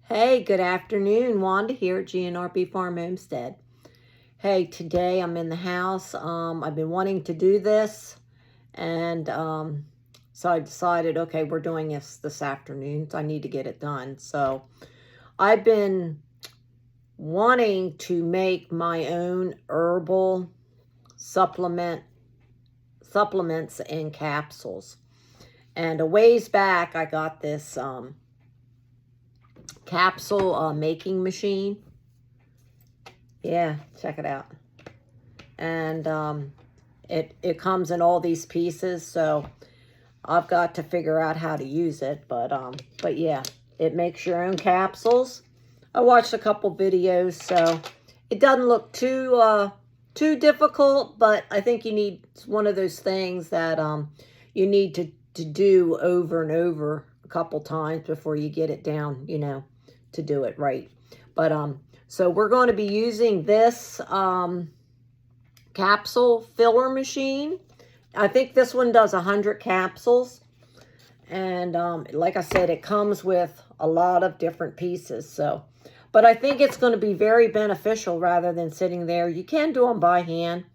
Hey, good afternoon. Wanda here at GNRB Farm Homestead. Hey, today I'm in the house. I've been wanting to do this, and so I decided, okay, we're doing this afternoon. So I need to get it done. So I've been wanting to make my own herbal supplements and capsules. And a ways back, I got this capsule making machine. Yeah, check it out. And it comes in all these pieces, so I've got to figure out how to use it. But yeah, it makes your own capsules. I watched a couple videos, so it doesn't look too difficult, but I think you need, it's one of those things that you need to do over and over a couple times before you get it down, to do it right. But so we're going to be using this capsule filler machine. I think this one does 100 capsules. And like I said, it comes with a lot of different pieces. So, but I think it's going to be very beneficial rather than sitting there. You can do them by hand,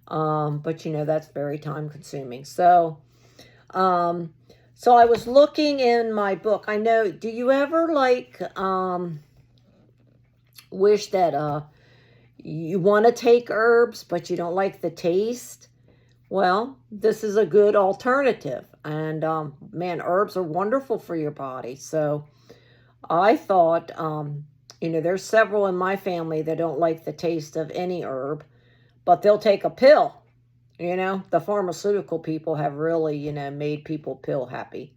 but that's very time consuming. So I was looking in my book. I know, do you ever wish that you want to take herbs, but you don't like the taste? Well, this is a good alternative. And man, herbs are wonderful for your body. So I thought, there's several in my family that don't like the taste of any herb, but they'll take a pill. The pharmaceutical people have really, made people pill happy.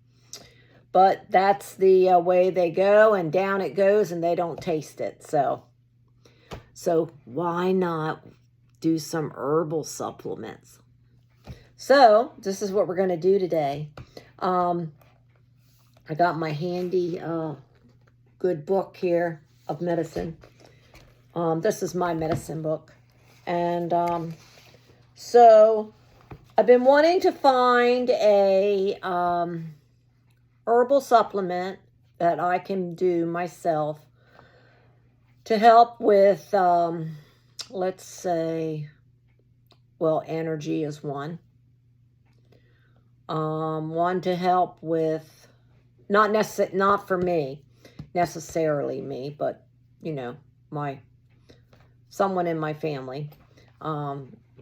But that's the way they go, and down it goes, and they don't taste it. So why not do some herbal supplements? So this is what we're going to do today. I got my handy good book here of medicine. This is my medicine book. And so I've been wanting to find a herbal supplement that I can do myself to help with, let's say, well, energy is one. One to help with, not for me, necessarily me, but, someone in my family,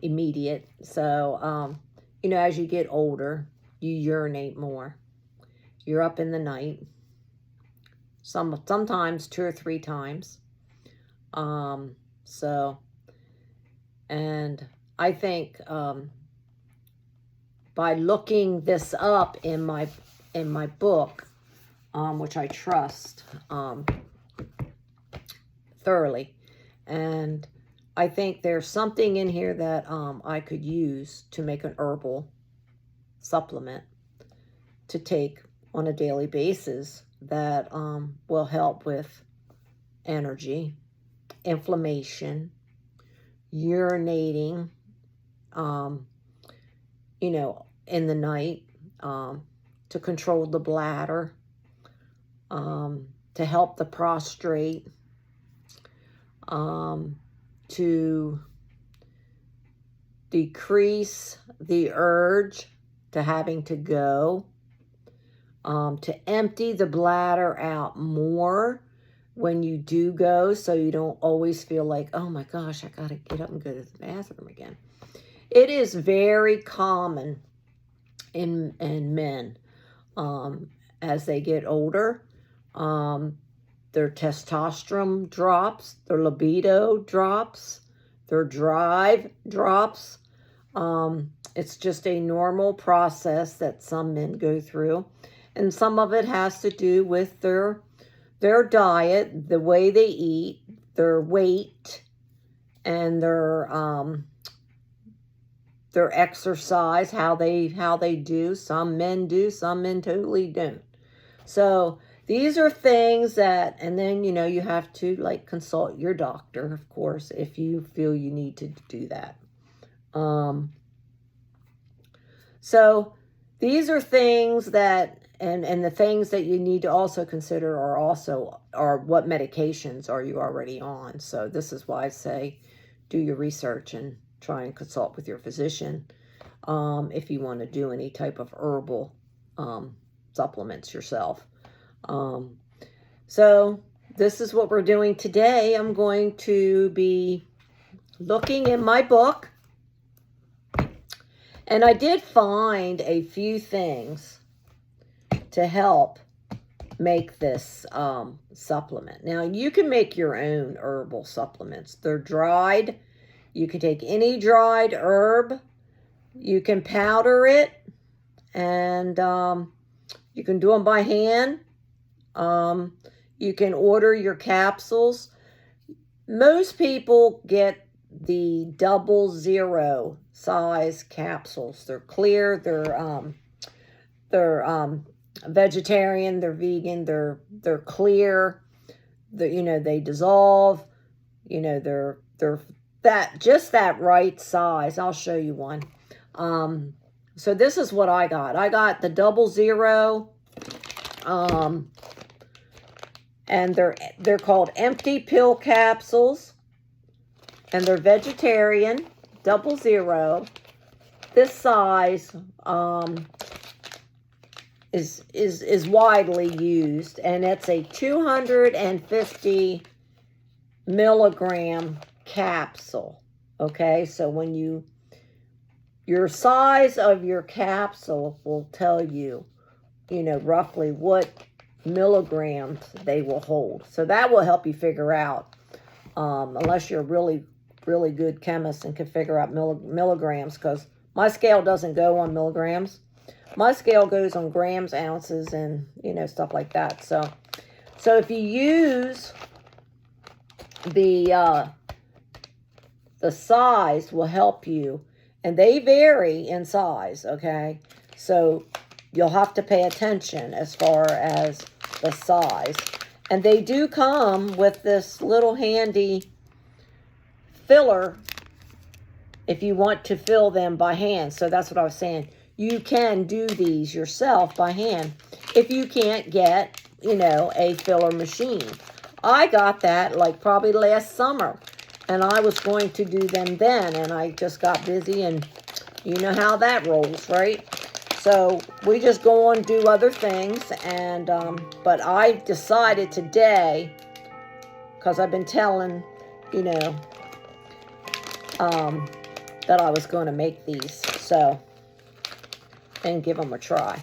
immediate. So, as you get older, you urinate more. You're up in the night, sometimes 2 or 3 times. And I think, by looking this up in my book, which I trust thoroughly, and I think there's something in here that I could use to make an herbal supplement to take on a daily basis that will help with energy, inflammation, urinating, in the night, to control the bladder, to help the prostate, to decrease the urge to having to go, to empty the bladder out more when you do go, so you don't always feel like, oh my gosh, I gotta get up and go to the bathroom again. It is very common in men as they get older. Their testosterone drops, their libido drops, their drive drops. It's just a normal process that some men go through. And some of it has to do with their diet, the way they eat, their weight, and their exercise, how they do. Some men do, some men totally don't. So these are things that, and then, you have to consult your doctor, of course, if you feel you need to do that. So these are things that and the things that you need to also consider are what medications are you already on. So this is why I say do your research and try and consult with your physician if you want to do any type of herbal supplements yourself. So this is what we're doing today. I'm going to be looking in my book, and I did find a few things to help make this supplement. Now, you can make your own herbal supplements. They're dried. You can take any dried herb. You can powder it, and you can do them by hand. You can order your capsules. Most people get the 00 size capsules. They're clear. They're vegetarian. They're vegan. They're clear. They dissolve. They're just that right size. I'll show you one. So this is what I got. I got the 00. And they're called empty pill capsules, and they're vegetarian, 00. This size is widely used, and it's a 250 milligram capsule. Okay, so when your size of your capsule will tell you, roughly what milligrams they will hold. So that will help you figure out, unless you're a really, really good chemist and can figure out milligrams, because my scale doesn't go on milligrams. My scale goes on grams, ounces, and, stuff like that. So if you use the size will help you, and they vary in size, okay? So you'll have to pay attention as far as the size. And they do come with this little handy filler if you want to fill them by hand. So that's what I was saying. You can do these yourself by hand if you can't get, a filler machine. I got that like probably last summer, and I was going to do them then, and I just got busy, and you know how that rolls, right? So we just go on and do other things, and but I decided today, because I've been telling, that I was going to make these, and give them a try.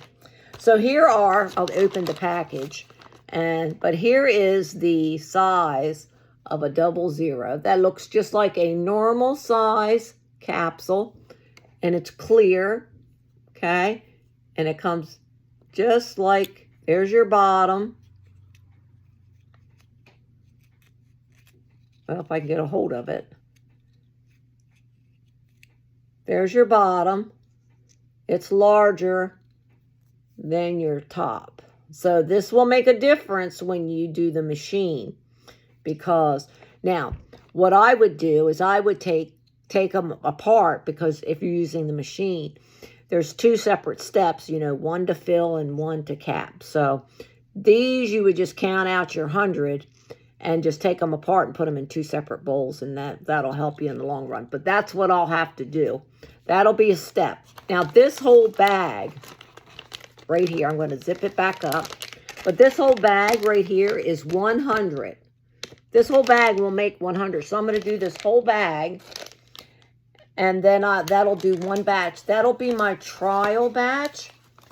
So here are, I'll open the package, but here is the size of a 00. That looks just like a normal size capsule, and it's clear, okay? And it comes just like, there's your bottom. Well, if I can get a hold of it. There's your bottom. It's larger than your top. So this will make a difference when you do the machine. Because, now, what I would do is I would take them apart, because if you're using the machine, there's two separate steps, one to fill and one to cap. So these you would just count out your 100 and just take them apart and put them in two separate bowls, and that'll help you in the long run. But that's what I'll have to do. That'll be a step. Now this whole bag right here, I'm going to zip it back up. But this whole bag right here is 100. This whole bag will make 100. So I'm going to do this whole bag. And then that'll do one batch. That'll be my trial batch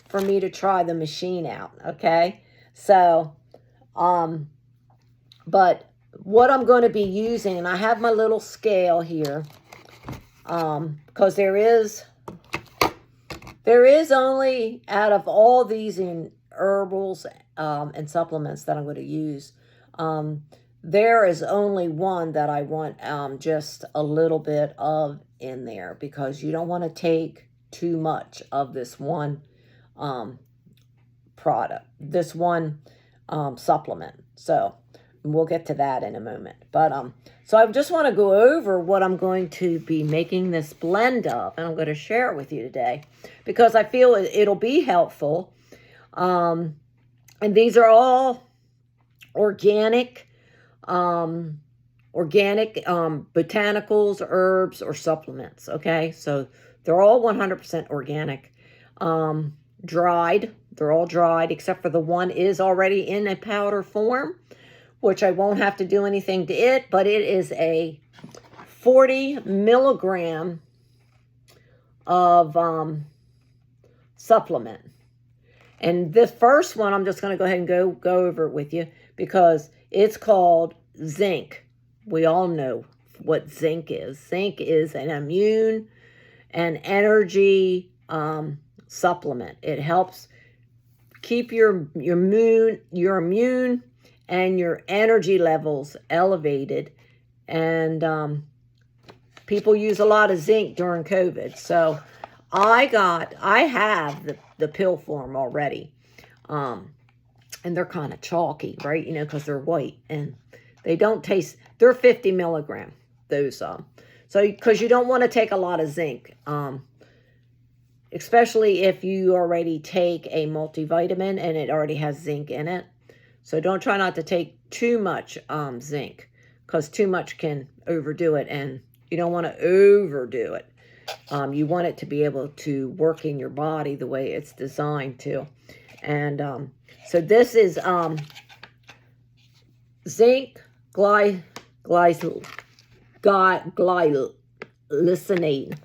for me to try the machine out, okay? So, but what I'm going to be using, and I have my little scale here, because there is only, out of all these in herbals and supplements that I'm going to use, there is only one that I want just a little bit of in there, because you don't want to take too much of this one product, this one supplement. So we'll get to that in a moment. But so I just want to go over what I'm going to be making this blend of, and I'm going to share it with you today because I feel it'll be helpful. And these are all organic, botanicals, herbs, or supplements. Okay, so they're all 100% organic. Dried. They're all dried, except for the one is already in a powder form, which I won't have to do anything to it, but it is a 40 milligram of supplement. And this first one, I'm just going to go ahead and go over it with you because it's called zinc. We all know what zinc is. Zinc is an immune and energy supplement. It helps keep your immune and your energy levels elevated. And people use a lot of zinc during COVID. So I have the pill form already. And they're kind of chalky, right? You know, because they're white and they don't taste, they're 50 milligram, those. So because you don't want to take a lot of zinc, especially if you already take a multivitamin and it already has zinc in it. So don't try not to take too much zinc, because too much can overdo it, and you don't want to overdo it. You want it to be able to work in your body the way it's designed to. And so this is zinc glycinate.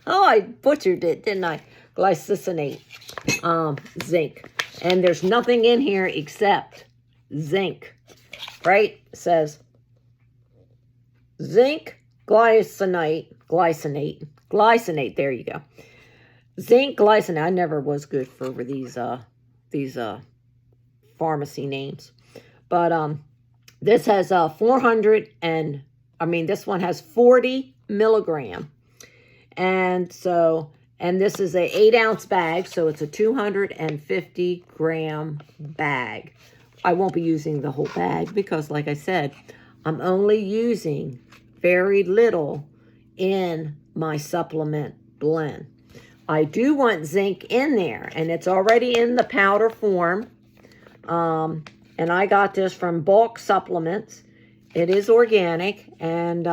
Oh, I butchered it, didn't I? Glycinate, zinc. And there's nothing in here except zinc, right? It says zinc glycinate, there you go. Zinc glycinate. I never was good for these pharmacy names. But this has 400 and this one has 40 milligram. And this is a 8-ounce bag, so it's a 250 gram bag. I won't be using the whole bag because, like I said, I'm only using very little in my supplement blend. I do want zinc in there, and it's already in the powder form. And I got this from Bulk Supplements. It is organic, and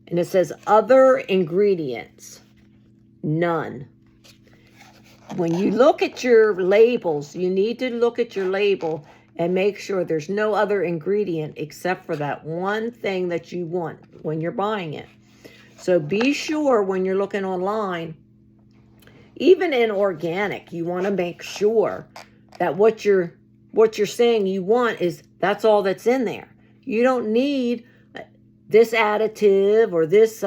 it says other ingredients, none. When you look at your labels, you need to look at your label and make sure there's no other ingredient except for that one thing that you want when you're buying it. So be sure when you're looking online, even in organic, you want to make sure that what you're saying you want is that's all that's in there. You don't need this additive or this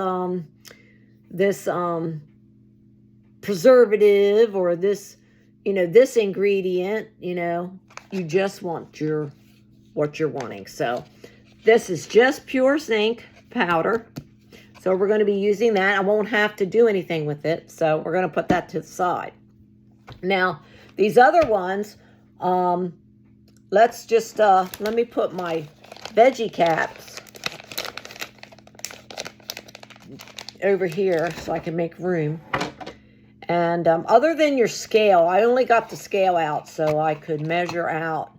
preservative or this ingredient. You just want what you're wanting. So this is just pure zinc powder. So we're going to be using that. I won't have to do anything with it. So we're going to put that to the side. Now, these other ones, let's just, let me put my veggie caps over here so I can make room. And other than your scale, I only got the scale out so I could measure out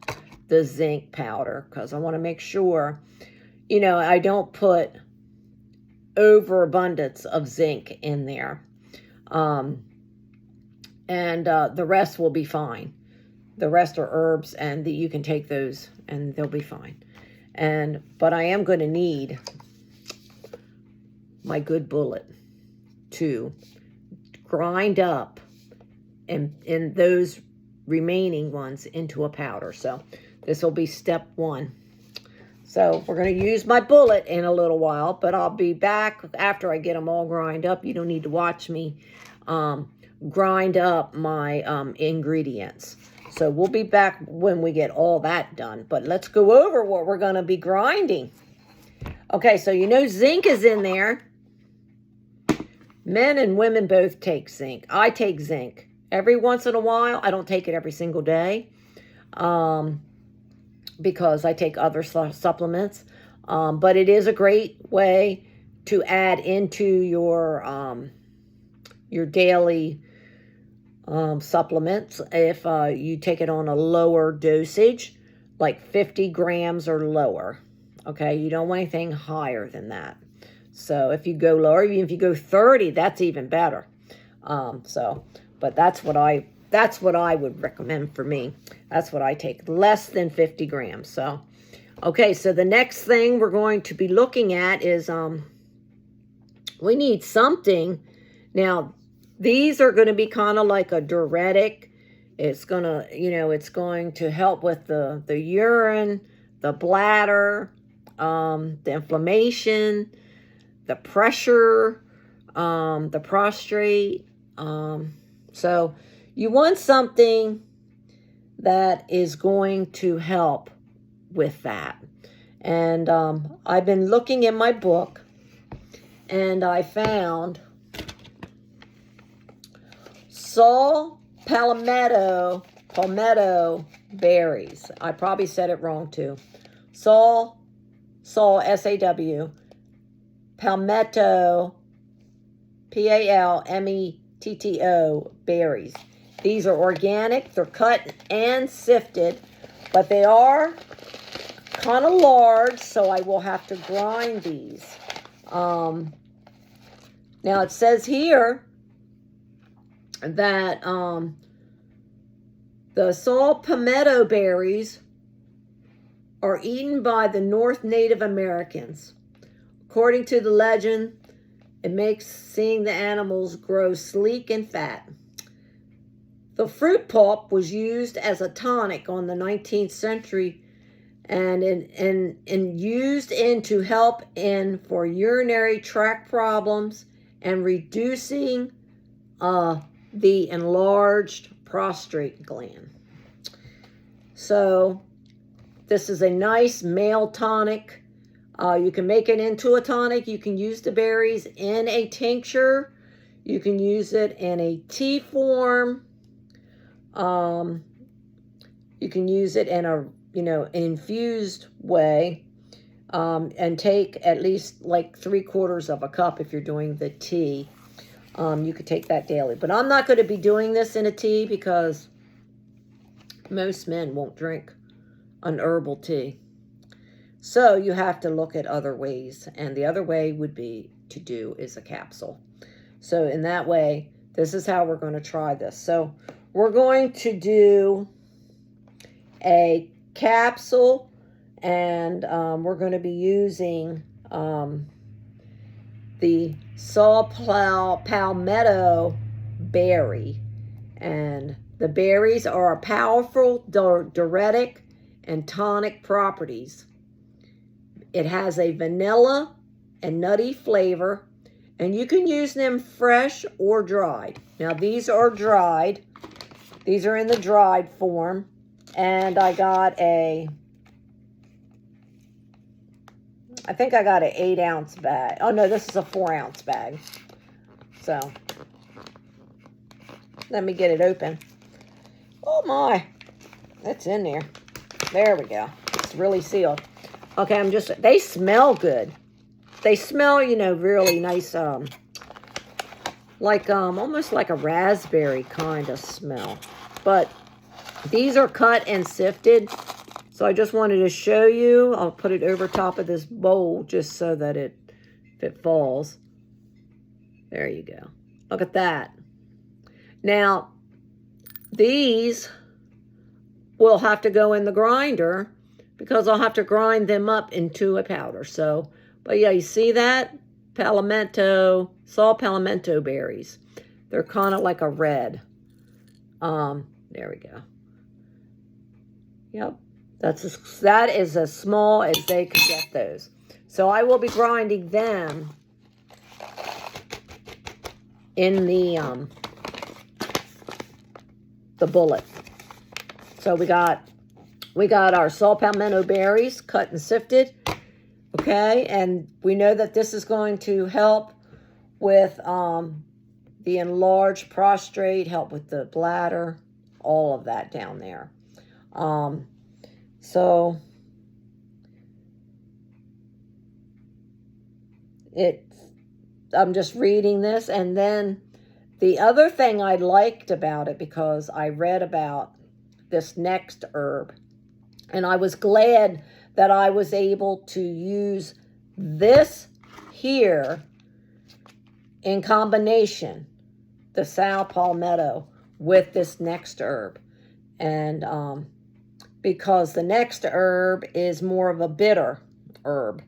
the zinc powder because I want to make sure, I don't put overabundance of zinc in there. And the rest will be fine. The rest are herbs, and you can take those and they'll be fine. But I am going to need my good bullet to grind up and those remaining ones into a powder. So this will be step one. So we're going to use my bullet in a little while, but I'll be back after I get them all grind up. You don't need to watch me grind up my ingredients. So we'll be back when we get all that done. But let's go over what we're going to be grinding. Okay, so zinc is in there. Men and women both take zinc. I take zinc every once in a while. I don't take it every single day because I take other supplements. But it is a great way to add into your daily supplements if you take it on a lower dosage, like 50 grams or lower. Okay, you don't want anything higher than that. So if you go lower, even if you go 30, that's even better. But that's what I would recommend for me. That's what I take, less than 50 grams. So, okay, so the next thing we're going to be looking at is we need something. Now, these are going to be kind of like a diuretic. It's going to, it's going to help with the urine, the bladder, the inflammation, the pressure, the prostrate. So you want something that is going to help with that. And I've been looking in my book, and I found saw palmetto berries. I probably said it wrong too. Saw, S-A-W, palmetto, P-A-L-M-E-T-T-O, berries. These are organic. They're cut and sifted, but they are kind of large, so I will have to grind these. Now it says here that the saw palmetto berries are eaten by the North Native Americans. According to the legend, it makes seeing the animals grow sleek and fat. The fruit pulp was used as a tonic on the 19th century and used to help for urinary tract problems and reducing the enlarged prostate gland. So this is a nice male tonic. You can make it into a tonic. You can use the berries in a tincture. You can use it in a tea form. You can use it in a, an infused way, and take at least like 3/4 of a cup if you're doing the tea. You could take that daily. But I'm not going to be doing this in a tea because most men won't drink an herbal tea. So you have to look at other ways. And the other way would be to do is a capsule. So in that way, this is how we're going to try this. So we're going to do a capsule, and we're going to be using the saw palmetto berry. And the berries are a powerful diuretic and tonic properties. It has a vanilla and nutty flavor, and you can use them fresh or dried. Now these are dried. These are in the dried form, and I think I got an 8-ounce bag. Oh no, this is a 4-ounce bag. So let me get it open. Oh my, it's in there. There we go. It's really sealed. Okay, they smell good. They smell, really nice, like, almost like a raspberry kind of smell. But these are cut and sifted. So I just wanted to show you. I'll put it over top of this bowl just so that if it falls. There you go. Look at that. Now, these will have to go in the grinder because I'll have to grind them up into a powder. So, but yeah, you see that? Saw palmetto berries. They're kind of like a red. There we go. Yep. That is as small as they could get those. So I will be grinding them in the bullet. So we got our saw palmetto berries cut and sifted. Okay, and we know that this is going to help with the enlarged prostate, help with the bladder, all of that down there. So I'm just reading this, and then The other thing I liked about it, because I read about this next herb, and I was glad that I was able to use this here in combination, the sal palmetto, with this next herb. And because the next herb is more of a bitter herb.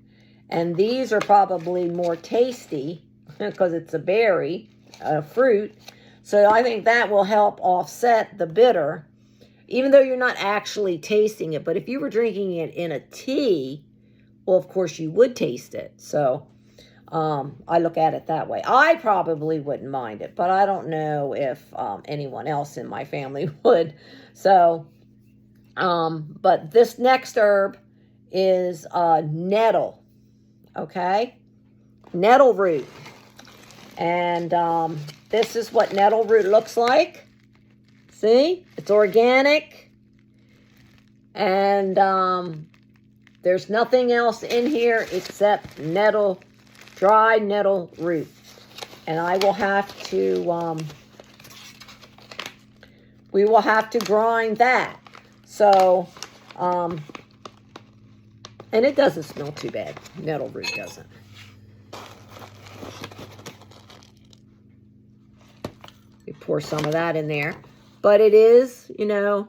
And these are probably more tasty because it's a berry, a fruit. So I think that will help offset the bitter, even though you're not actually tasting it. But if you were drinking it in a tea, well, of course you would taste it. So I look at it that way. I probably wouldn't mind it, but I don't know if anyone else in my family would. So, but this next herb is nettle, okay? Nettle root. And this is what nettle root looks like. See? It's organic. And there's nothing else in here except nettle, dry nettle root. And I will have to, we will have to grind that. So, and it doesn't smell too bad. Nettle root doesn't. We pour some of that in there. But it is, you know,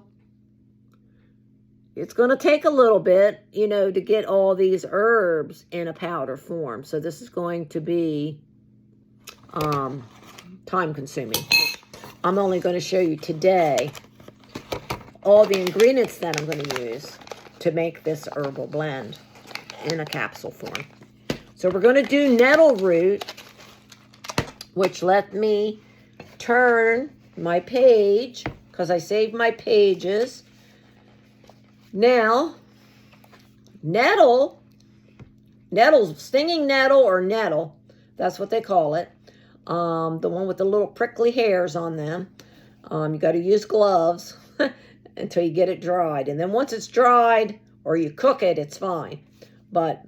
it's going to take a little bit, you know, to get all these herbs in a powder form. So this is going to be time consuming. I'm only going to show you today all the ingredients that I'm going to use to make this herbal blend in a capsule form. So we're going to do nettle root, which let me turn my page, because I saved my pages. Now, nettle's stinging nettle or nettle, that's what they call it. The one with the little prickly hairs on them. You got to use gloves until you get it dried. And then once it's dried or you cook it, it's fine. But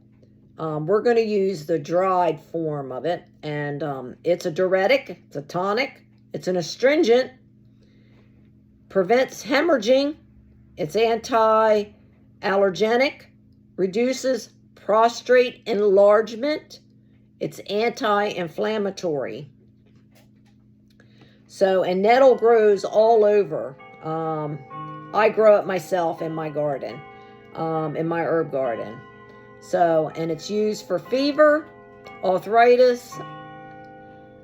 we're going to use the dried form of it. And it's a diuretic, it's a tonic, it's an astringent, prevents hemorrhaging, it's anti-allergenic, reduces prostate enlargement, it's anti-inflammatory. So, and nettle grows all over. I grow it myself in my garden, in my herb garden. So, and it's used for fever, arthritis,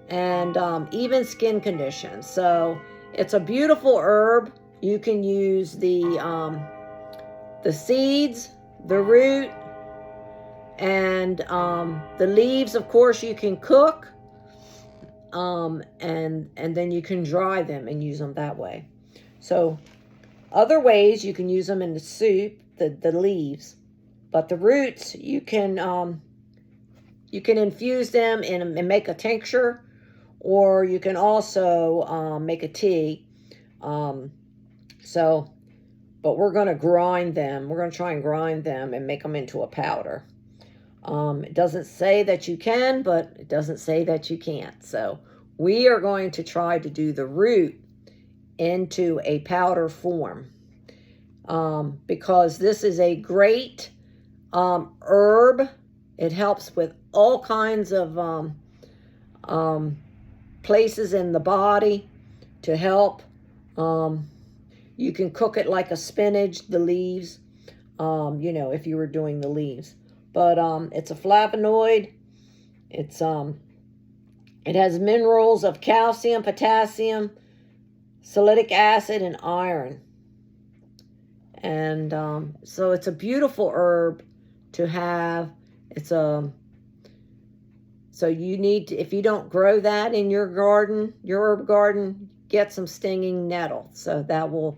and even skin conditions. So, it's a beautiful herb. You can use the seeds, the root, and the leaves. Of course, you can cook, and then you can dry them and use them that way. So, other ways you can use them in the soup, the leaves, but the roots you can infuse them and make a tincture, or you can also make a tea. So, but we're going to grind them. We're going to try and grind them and make them into a powder. It doesn't say that you can, but it doesn't say that you can't. So we are going to try to do the root into a powder form, because this is a great herb. It helps with all kinds of places in the body to help. You can cook it like a spinach, the leaves, you know, if you were doing the leaves. But it's a flavonoid. It's it has minerals of calcium, potassium, salicylic acid, and iron. And so it's a beautiful herb to have. It's so you need to, if you don't grow that in your garden, your herb garden, get some stinging nettle. So that will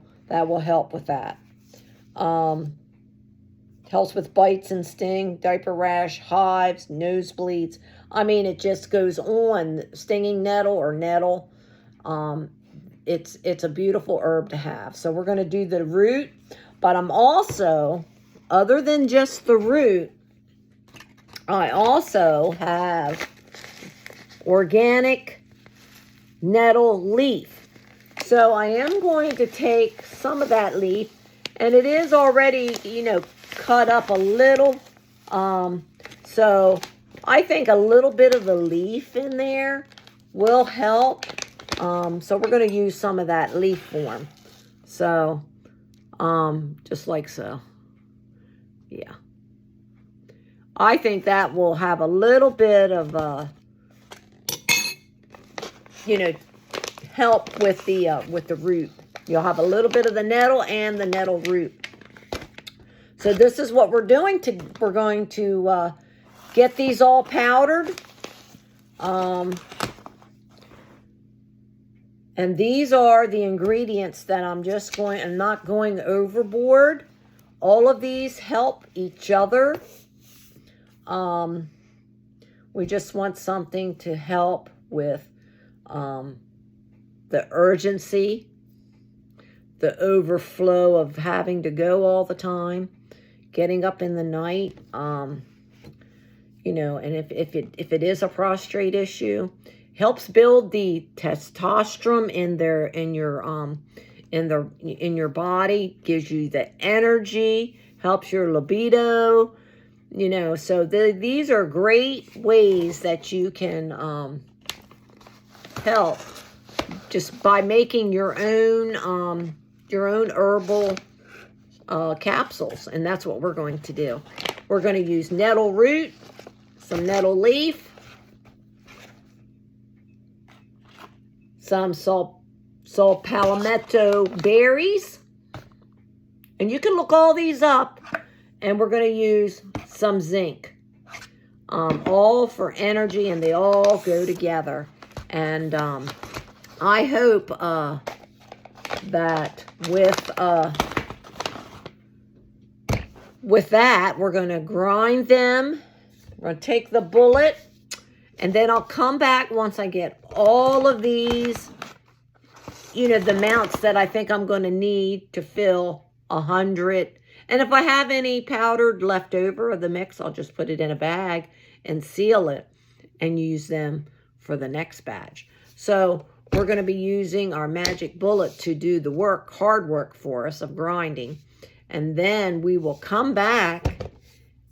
help with that. Helps with bites and sting, diaper rash, hives, nosebleeds. I mean, it just goes on. Stinging nettle or nettle. It's a beautiful herb to have. So we're going to do the root, but I'm also, other than just the root, I also have organic nettle leaf. So I am going to take some of that leaf, and it is already, cut up a little. So I think a little bit of the leaf in there will help. So we're going to use some of that leaf form. So, just like so. Yeah. I think that will have a little bit of, help with the root. You'll have a little bit of the nettle and the nettle root. So this is what we're doing. We're going to get these all powdered. And these are the ingredients that I'm not going overboard. All of these help each other. We just want something to help with the urgency, the overflow of having to go all the time, getting up in the night, and if it is a prostrate issue, helps build the testosterone in your body, gives you the energy, helps your libido, so these are great ways that you can help just by making your own herbal capsules. And that's what we're going to do. We're going to use nettle root, some nettle leaf, some sol palmetto berries, and you can look all these up. And we're going to use some zinc, all for energy, and they all go together. And I hope that with that, we're going to grind them. We're going to take the bullet, and then I'll come back once I get all of these, the amounts that I think I'm going to need to fill 100. And if I have any powdered left over of the mix, I'll just put it in a bag and seal it and use them for the next batch. So we're going to be using our magic bullet to do the hard work for us of grinding. And then we will come back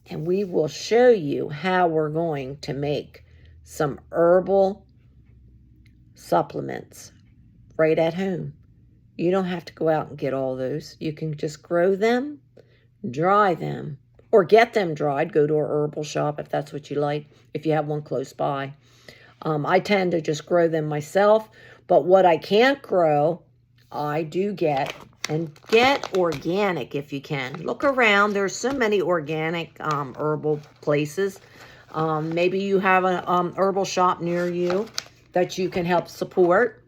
and we will show you how we're going to make some herbal supplements right at home. You don't have to go out and get all those. You can just grow them, dry them, or get them dried. Go to a herbal shop if that's what you like, if you have one close by. I tend to just grow them myself, but what I can't grow, I do get. And get organic if you can. Look around. There's so many organic herbal places. Maybe you have an herbal shop near you that you can help support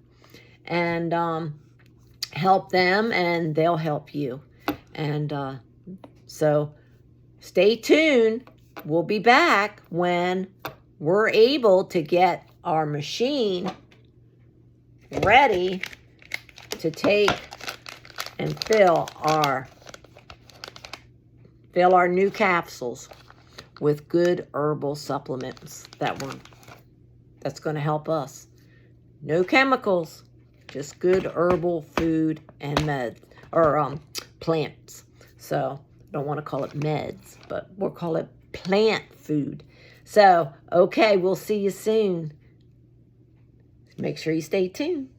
and help them, and they'll help you. And so stay tuned. We'll be back when we're able to get our machine ready to take and fill our new capsules with good herbal supplements that's going to help us. No chemicals, just good herbal food and plants. So I don't want to call it meds, but we'll call it plant food. So, okay, we'll see you soon. Make sure you stay tuned.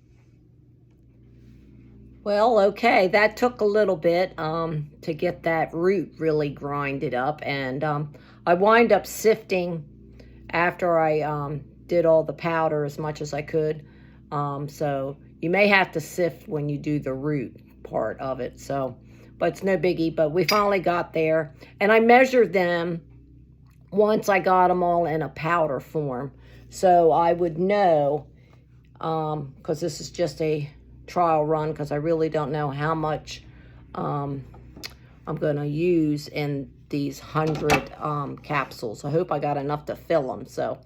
Well, okay, that took a little bit to get that root really grinded up. And I wind up sifting after I did all the powder as much as I could. So you may have to sift when you do the root part of it. So, but it's no biggie. But we finally got there. And I measured them once I got them all in a powder form. So I would know, because this is just a trial run, because I really don't know how much I'm going to use in these 100 capsules. I hope I got enough to fill them. So,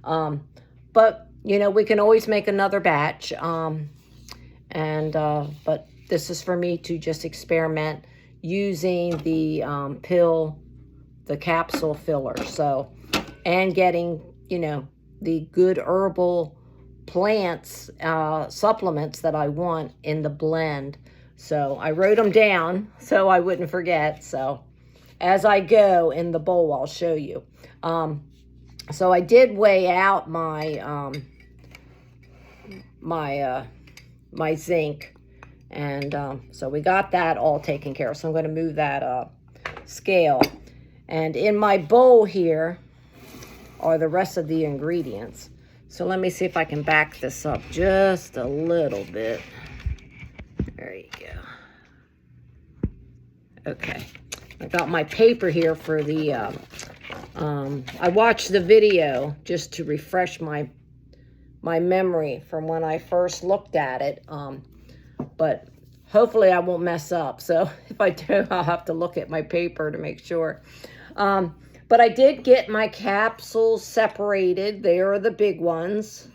but we can always make another batch. But this is for me to just experiment using the the capsule filler. So, and getting, the good herbal plants, supplements that I want in the blend. So I wrote them down so I wouldn't forget. So as I go in the bowl, I'll show you. So I did weigh out my my zinc, and so we got that all taken care of. So I'm going to move that scale, and in my bowl here are the rest of the ingredients. So let me see if I can back this up just a little bit. There you go. Okay, I got my paper here for the I watched the video just to refresh my memory from when I first looked at it, but hopefully I won't mess up. So if I do, I'll have to look at my paper to make sure. But I did get my capsules separated. There are the big ones,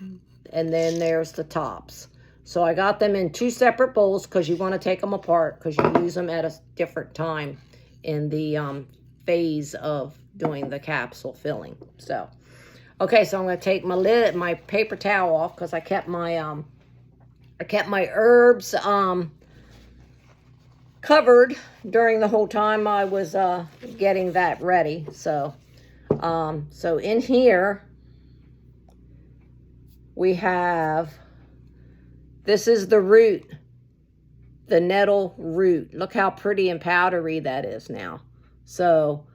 and then there's the tops. So I got them in 2 separate bowls because you want to take them apart because you use them at a different time in the phase of doing the capsule filling. So, okay, so I'm going to take my paper towel off because I kept my herbs covered during the whole time I was getting that ready. So so in here we have, this is the root, the nettle root. Look how pretty and powdery that is now. So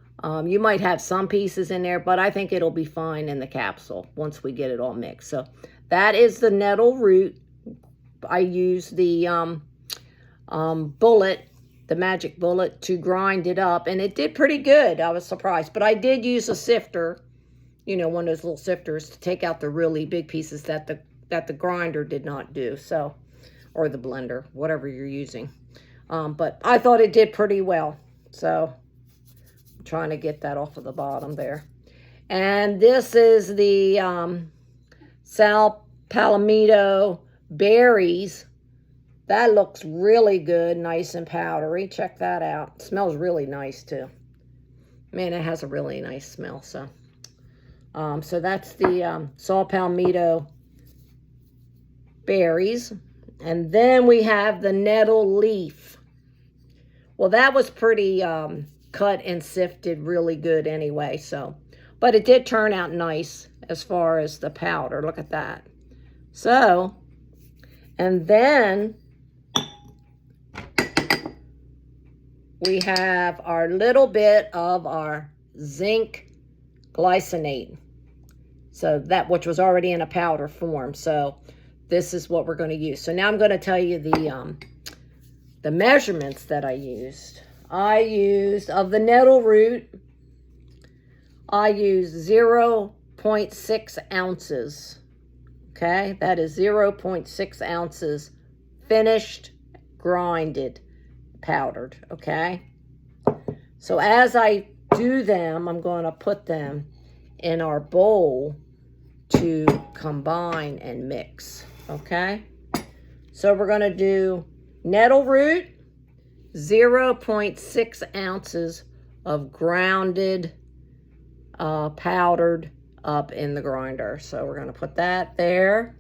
you might have some pieces in there, but I think it'll be fine in the capsule once we get it all mixed. So that is the nettle root. I used the bullet, the magic bullet, to grind it up, and it did pretty good. I was surprised, but I did use a sifter, you know, one of those little sifters, to take out the really big pieces that the grinder did not do. So, or the blender, whatever you're using. But I thought it did pretty well. So I'm trying to get that off of the bottom there. And this is the Sal Palomito berries. That looks really good, nice and powdery. Check that out. It smells really nice too. Man, it has a really nice smell. So, so that's the Sal Palomito berries. And then we have the nettle leaf. Well, that was pretty cut and sifted really good anyway. So, but it did turn out nice as far as the powder. Look at that. So, and then we have our little bit of our zinc glycinate. So that, which was already in a powder form. So this is what we're going to use. So now I'm going to tell you the measurements that I used. I used, of the nettle root, I used 0.6 ounces. Okay, that is 0.6 ounces finished, grinded, powdered. Okay, so as I do them, I'm going to put them in our bowl to combine and mix. Okay, so we're going to do nettle root, 0.6 ounces of grounded, powdered up in the grinder. So we're going to put that there.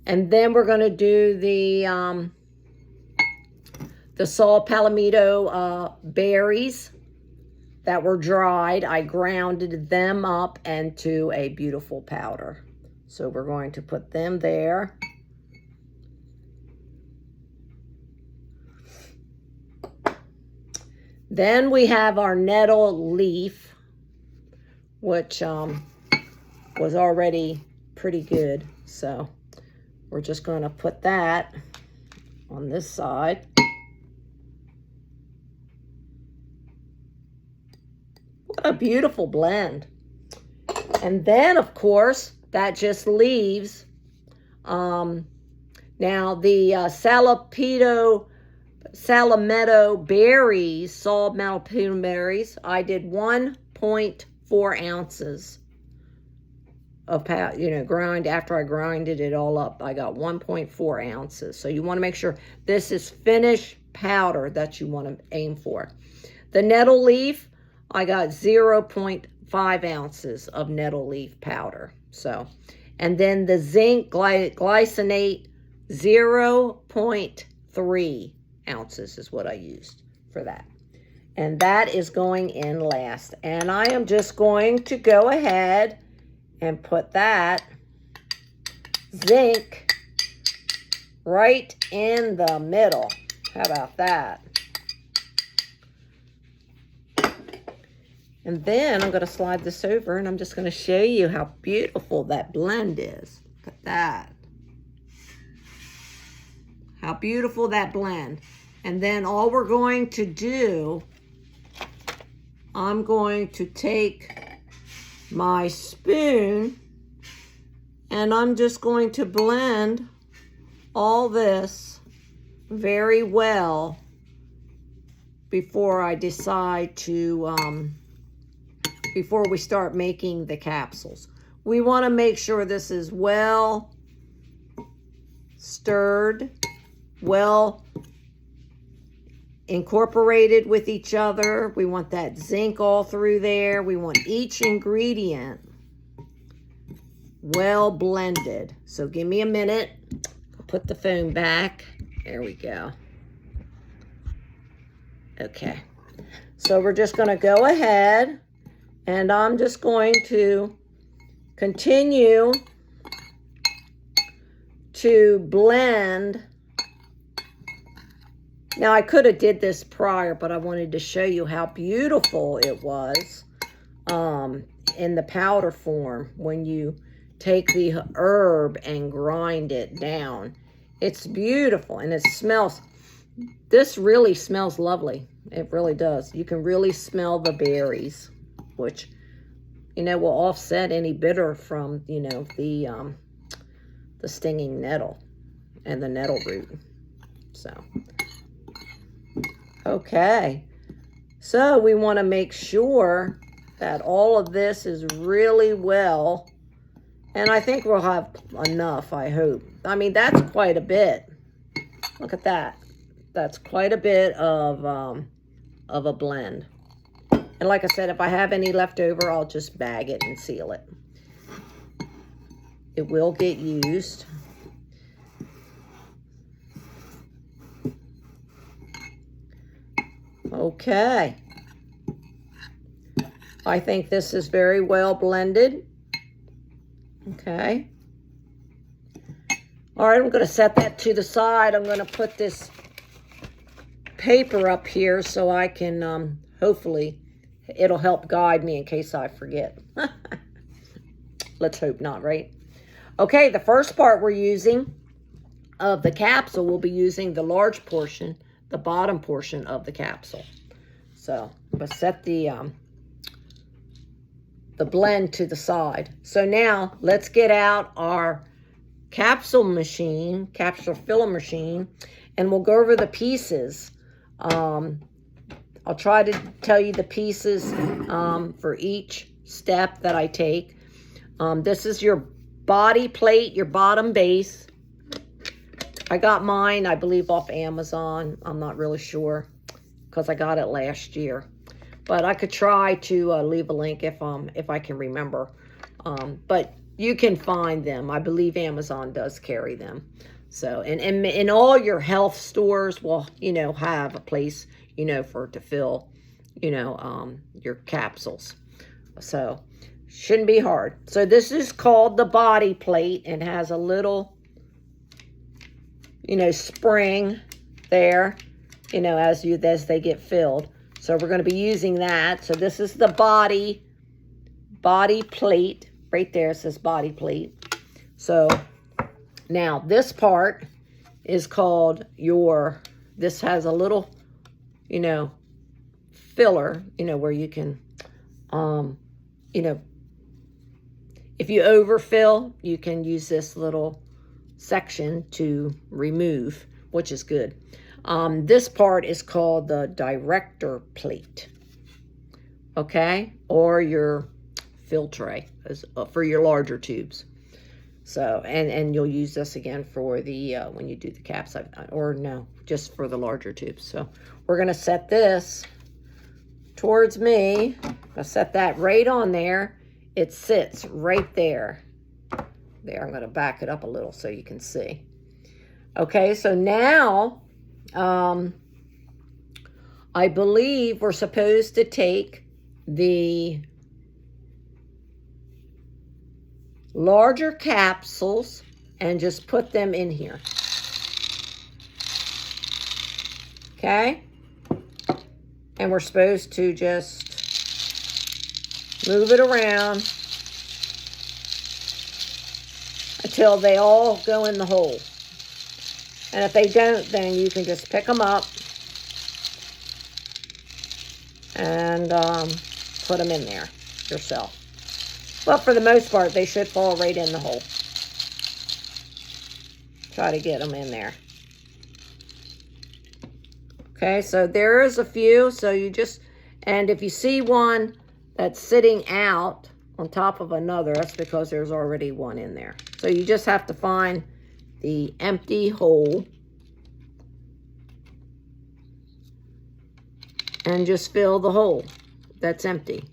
And then we're going to do the Sal Palomito berries that were dried. I grounded them up into a beautiful powder. So we're going to put them there. Then we have our nettle leaf, which was already pretty good. So we're just going to put that on this side. What a beautiful blend. And then, of course, that just leaves, now the Salamito berries, Sal Palomito berries, I did 1.4 ounces of grind. After I grinded it all up, I got 1.4 ounces. So you want to make sure this is finished powder that you want to aim for. The nettle leaf, I got 0.5 5 ounces of nettle leaf powder. So, and then the zinc glycinate, 0.3 ounces is what I used for that. And that is going in last. And I am just going to go ahead and put that zinc right in the middle. How about that? And then I'm going to slide this over, and I'm just going to show you how beautiful that blend is. Look at that. How beautiful that blend. And then all we're going to do, I'm going to take my spoon, and I'm just going to blend all this very well before I decide to, before we start making the capsules. We want to make sure this is well stirred, well incorporated with each other. We want that zinc all through there. We want each ingredient well blended. So give me a minute. I'll put the phone back. There we go. Okay. So we're just going to go ahead, and I'm just going to continue to blend. Now, I could have did this prior, but I wanted to show you how beautiful it was in the powder form when you take the herb and grind it down. It's beautiful, and it smells. This really smells lovely. It really does. You can really smell the berries, which, you know, will offset any bitter from, you know, the stinging nettle and the nettle root. So, okay. So we want to make sure that all of this is really well, and I think we'll have enough, I hope. I mean, that's quite a bit. Look at that. That's quite a bit of a blend. And like I said, if I have any left over, I'll just bag it and seal it. It will get used. Okay. I think this is very well blended. Okay. All right, I'm going to set that to the side. I'm going to put this paper up here so I can, hopefully, it'll help guide me in case I forget. Let's hope not, right? Okay, the first part we're using of the capsule, we'll be using the large portion, the bottom portion of the capsule. So I'm going to set the blend to the side. So now let's get out our capsule filler machine, and we'll go over the pieces. I'll try to tell you the pieces for each step that I take. This is your body plate, your bottom base. I got mine, I believe, off Amazon. I'm not really sure because I got it last year. But I could try to leave a link if I can remember. But you can find them. I believe Amazon does carry them. So, and in all your health stores will, you know, have a place, you know, to fill, you know, your capsules. So, shouldn't be hard. So, this is called the body plate and has a little, you know, spring there, you know, as they get filled. So, we're going to be using that. So, this is the body plate. Right there it says body plate. So, now this part is called this has a little, you know, filler, you know, where you can, you know, if you overfill, you can use this little section to remove, which is good. This part is called the director plate, okay, or your fill tray for your larger tubes. So, and you'll use this again for the, when you do the caps, or no, just for the larger tubes. So we're going to set this towards me. I'll set that right on there. It sits right there. There, I'm going to back it up a little so you can see. Okay, so now I believe we're supposed to take the larger capsules and just put them in here. Okay? And we're supposed to just move it around until they all go in the hole. And if they don't, then you can just pick them up and put them in there yourself. But for the most part, they should fall right in the hole. Try to get them in there. Okay, so there is a few. So you just, and if you see one that's sitting out on top of another, that's because there's already one in there. So you just have to find the empty hole and just fill the hole that's empty.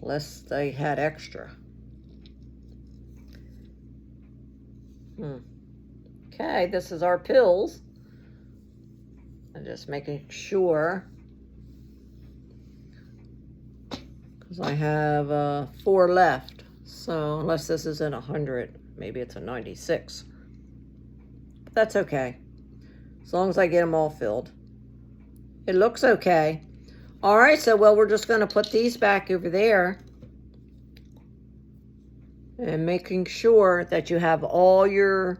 Unless they had extra. Okay, this is our pills. I'm just making sure, because I have 4 left. So unless this is in 100, maybe it's a 96. But that's okay, as long as I get them all filled. It looks okay. All right, so well, we're just going to put these back over there. And making sure that you have all your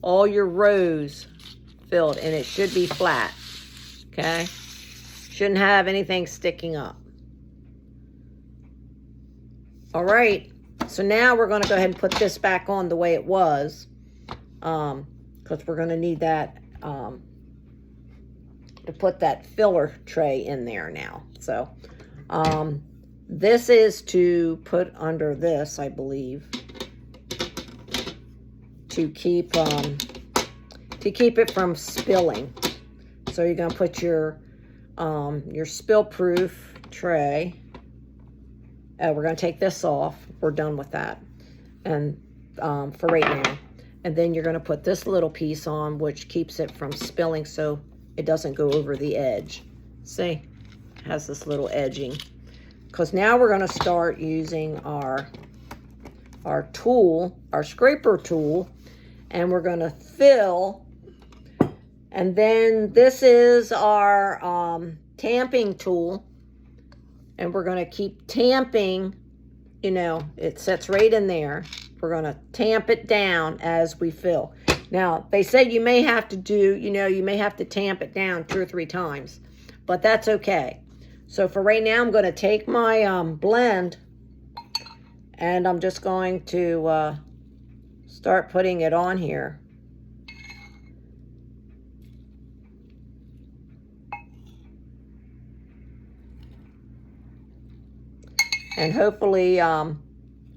rows filled, and it should be flat. Okay? Shouldn't have anything sticking up. All right. So now we're going to go ahead and put this back on the way it was, because we're going to need that to put that filler tray in there now. So this is to put under this, I believe, to keep it from spilling. So you're gonna put your spill-proof tray. We're gonna take this off. We're done with that, and for right now. And then you're gonna put this little piece on, which keeps it from spilling, so it doesn't go over the edge. See, it has this little edging. Because now we're going to start using our tool, our scraper tool, and we're going to fill. And then this is our tamping tool, and we're going to keep tamping. You know, it sits right in there. We're going to tamp it down as we fill. Now, they said you may have to do, you may have to tamp it down 2 or 3 times, but that's okay. So for right now, I'm going to take my blend, and I'm just going to start putting it on here. And hopefully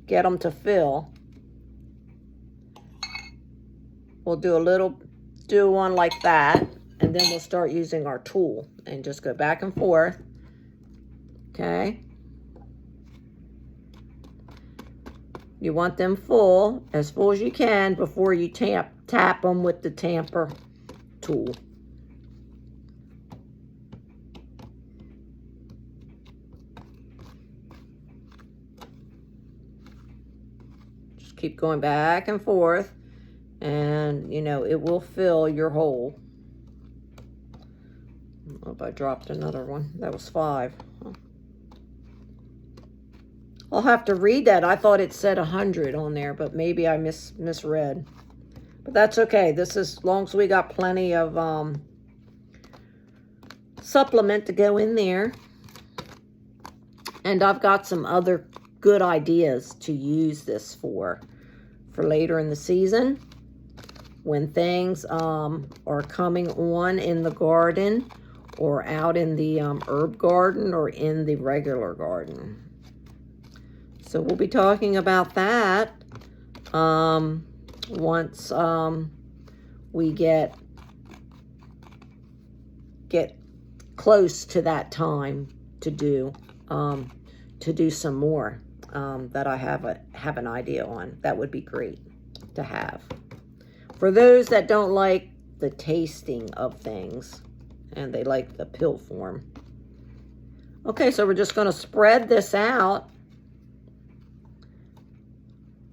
get them to fill. We'll do one like that, and then we'll start using our tool and just go back and forth. Okay. You want them full, as full as you can, before you tap them with the tamper tool. Just keep going back and forth, and it will fill your hole. I hope I dropped another one. That was 5. I'll have to read that. I thought it said 100 on there, but maybe I misread. But that's okay. This is, as long as we got plenty of supplement to go in there. And I've got some other good ideas to use this for later in the season, when things are coming on in the garden, or out in the herb garden, or in the regular garden. So we'll be talking about that once we get get close to that time to do some more that I have an idea on. That would be great to have. For those that don't like the tasting of things and they like the pill form. Okay, so we're just going to spread this out.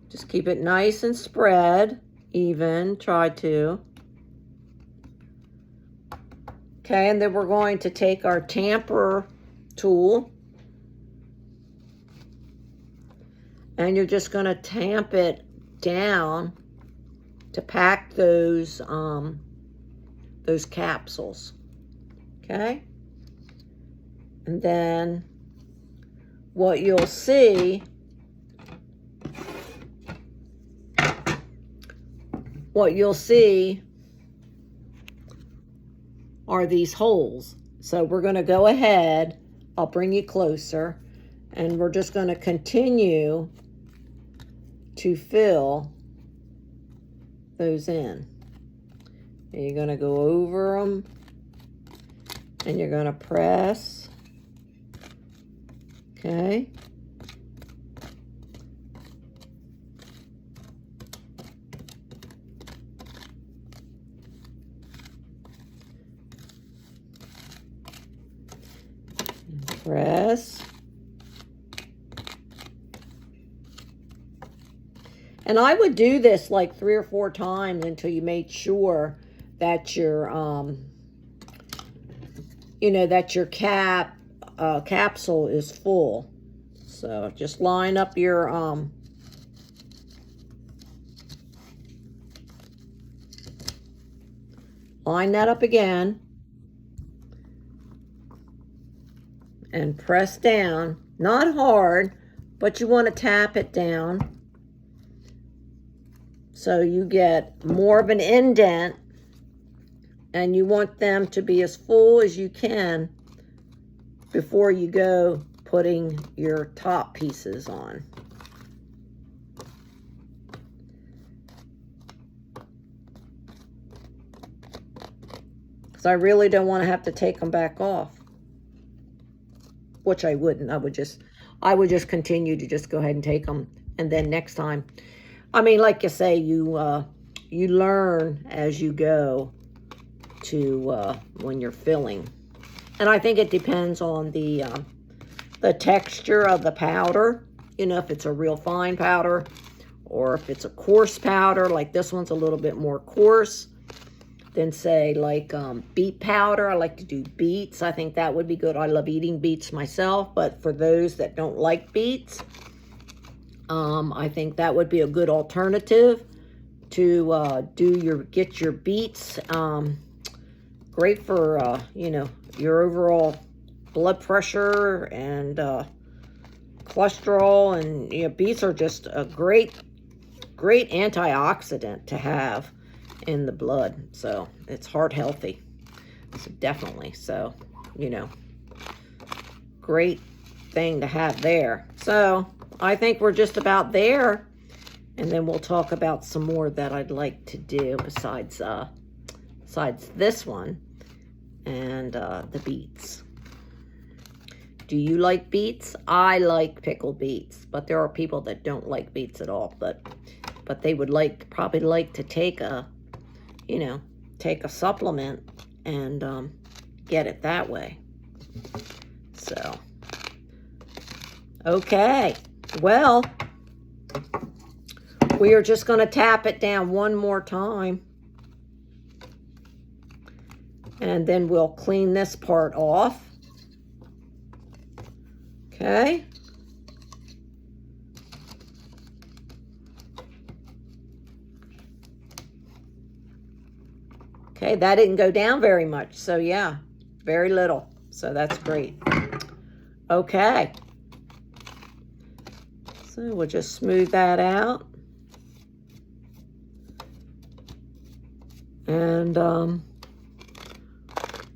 Just keep it nice and spread, even, try to. Okay, and then we're going to take our tamper tool and you're just going to tamp it down to pack those capsules. Okay? And then what you'll see are these holes. So we're going to go ahead, I'll bring you closer, and we're just going to continue to fill those in. And you're going to go over them and you're going to press. Okay. Press. And I would do this like 3 or 4 times until you made sure that your that your capsule is full. So just line up your line that up again and press down, not hard, but you want to tap it down so you get more of an indent, and you want them to be as full as you can before you go putting your top pieces on. Because I really don't want to have to take them back off, which I wouldn't. I would just continue to just go ahead and take them, and then next time, I mean, like you say, you learn as you go to when you're filling. And I think it depends on the texture of the powder, if it's a real fine powder or if it's a coarse powder. Like this one's a little bit more coarse than, say, like beet powder. I like to do beets. I think that would be good. I love eating beets myself, but for those that don't like beets, I think that would be a good alternative to get your beets. Great for your overall blood pressure and cholesterol, and beets are just a great antioxidant to have in the blood. So it's heart healthy. So definitely. So great thing to have there. So I think we're just about there, and then we'll talk about some more that I'd like to do besides this one and the beets. Do you like beets? I like pickled beets, but there are people that don't like beets at all, but they would probably like to take a supplement and get it that way. So okay, well, we are just going to tap it down one more time, and then we'll clean this part off. Okay. Okay, that didn't go down very much. So yeah, very little. So that's great. Okay. So we'll just smooth that out. And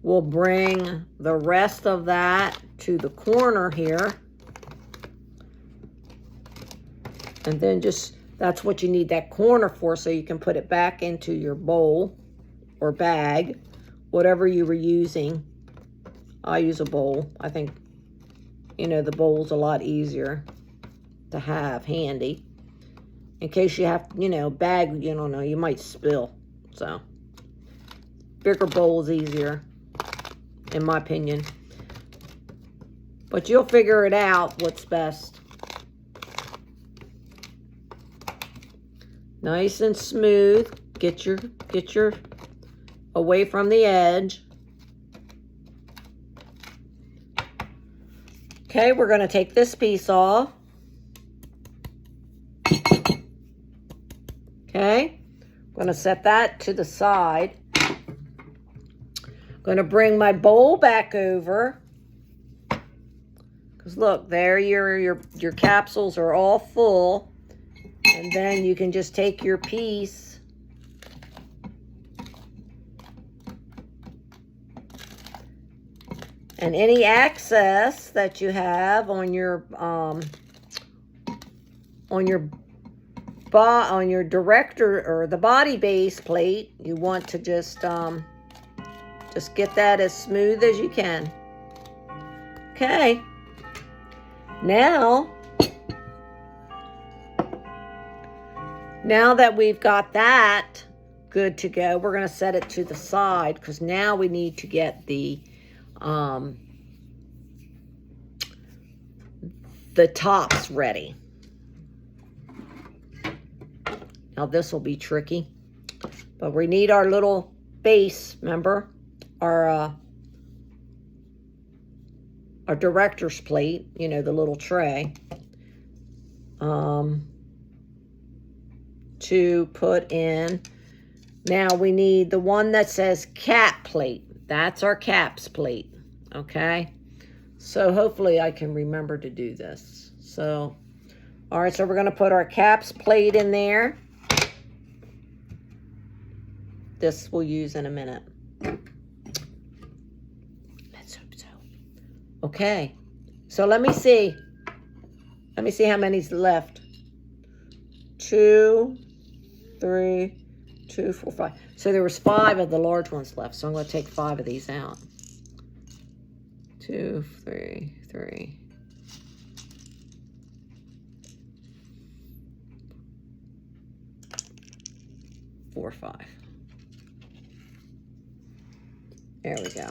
we'll bring the rest of that to the corner here. And then that's what you need that corner for, so you can put it back into your bowl or bag whatever you were using. I use a bowl. I think, you know, the bowl's a lot easier to have handy. In case you have, you know, bag, you don't know, you might spill. So, bigger bowl is easier, in my opinion. But you'll figure it out what's best. Nice and smooth. Get your away from the edge. Okay, we're going to take this piece off. Okay, I'm going to set that to the side. I'm going to bring my bowl back over. Because look, there your capsules are all full. And then you can just take your piece and any excess that you have on your director or the body base plate, you want to just get that as smooth as you can. Okay. Now that we've got that good to go, we're going to set it to the side because now we need to get the tops ready. Now this will be tricky, but we need our little base, remember? Our director's plate, you know, the little tray. To put in. Now we need the one that says cap plate. That's our caps plate. Okay. So hopefully I can remember to do this. So, all right. So we're going to put our caps plate in there. This we'll use in a minute. Let's hope so. Okay. So let me see. Let me see how many's left. 2, 3, 2, 4, 5. So there was 5 of the large ones left. So I'm going to take 5 of these out. 2, 3, 3. 4, 5. There we go.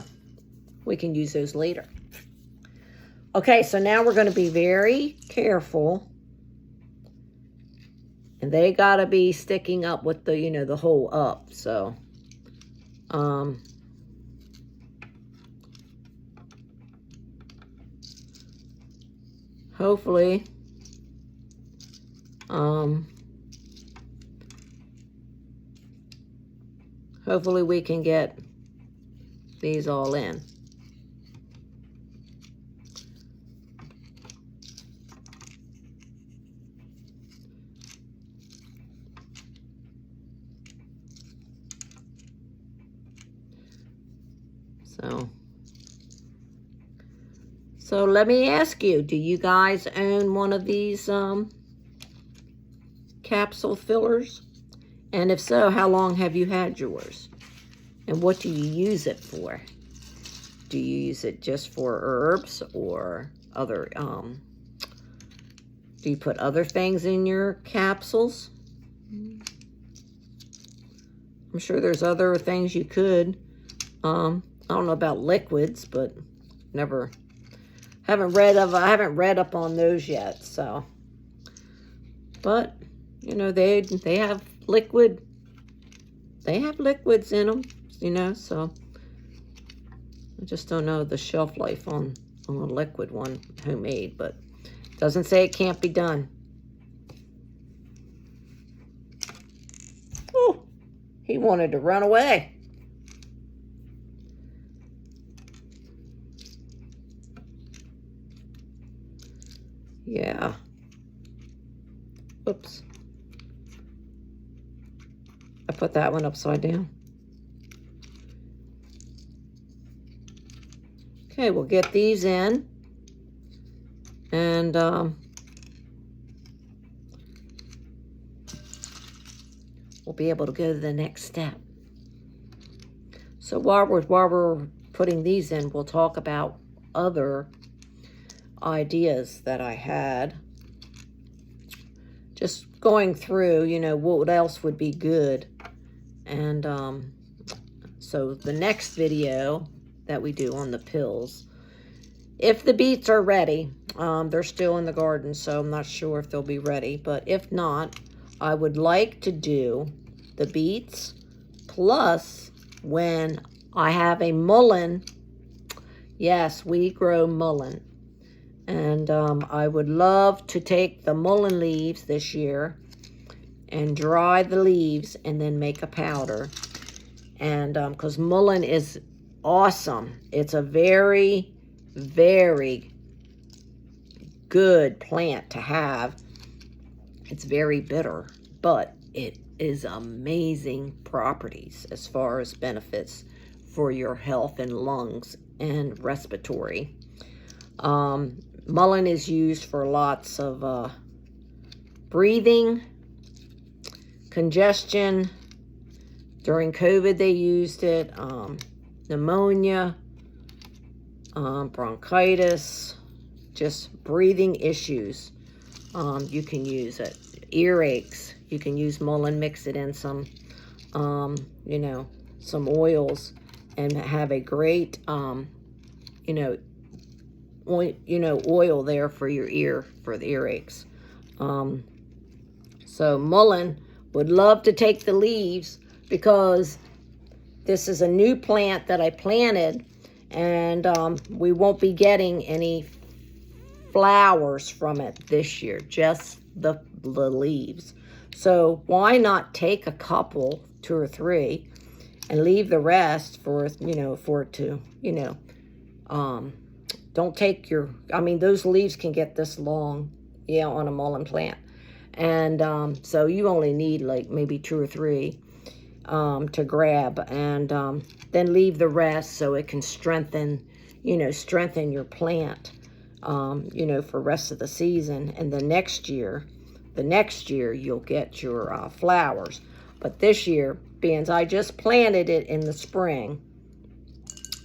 We can use those later. Okay, so now we're going to be very careful. And they got to be sticking up with the, you know, the hole up. So, hopefully, hopefully we can get these all in. So let me ask you, do you guys own one of these capsule fillers? And if so, how long have you had yours? And what do you use it for? Do you use it just for herbs or other, do you put other things in your capsules? I'm sure there's other things you could. I don't know about liquids, but I haven't read up on those yet, so. But, you know, they have liquids in them, you know, so I just don't know the shelf life on a liquid one, homemade, but it doesn't say it can't be done. Oh, he wanted to run away. Yeah. Oops. I put that one upside down. Okay, we'll get these in. And we'll be able to go to the next step. So while we're putting these in, we'll talk about other ideas that I had. Just going through, you know, what else would be good. And so the next video that we do on the pills, if the beets are ready, they're still in the garden, so I'm not sure if they'll be ready. But if not, I would like to do the beets plus when I have a mullein. Yes, we grow mullein. And I would love to take the mullein leaves this year and dry the leaves and then make a powder. And because mullein is awesome. It's a very, very good plant to have. It's very bitter, but it is amazing properties as far as benefits for your health and lungs and respiratory. Mullein is used for lots of breathing, congestion. During COVID, they used it. Pneumonia, bronchitis, just breathing issues. You can use it. Earaches, you can use mullein, mix it in some, you know, some oils, and have a great, you know, oil there for your ear, for the earaches. So mullein, would love to take the leaves because this is a new plant that I planted, and we won't be getting any flowers from it this year, just the leaves. So why not take a couple, 2 or 3, and leave the rest for, you know, for it to, you know, don't take your, I mean, those leaves can get this long, yeah, on a mullein plant. And so you only need like maybe 2 or 3 to grab, and then leave the rest so it can strengthen, you know, strengthen your plant, you know, for rest of the season. And the next year you'll get your flowers. But this year, being I just planted it in the spring,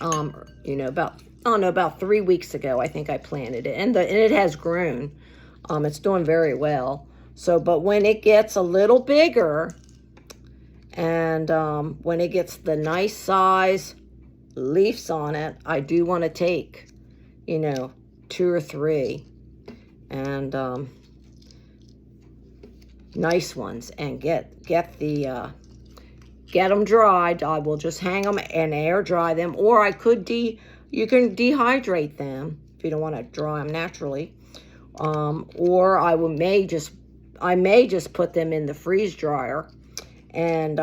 you know, about 3 weeks ago, I think I planted it, and it has grown. It's doing very well. So, but when it gets a little bigger, and when it gets the nice size leaves on it, I do want to take, you know, 2 or 3, and nice ones, and get them dried. I will just hang them and air dry them, or I could you can dehydrate them if you don't want to dry them naturally, or I may just put them in the freeze dryer and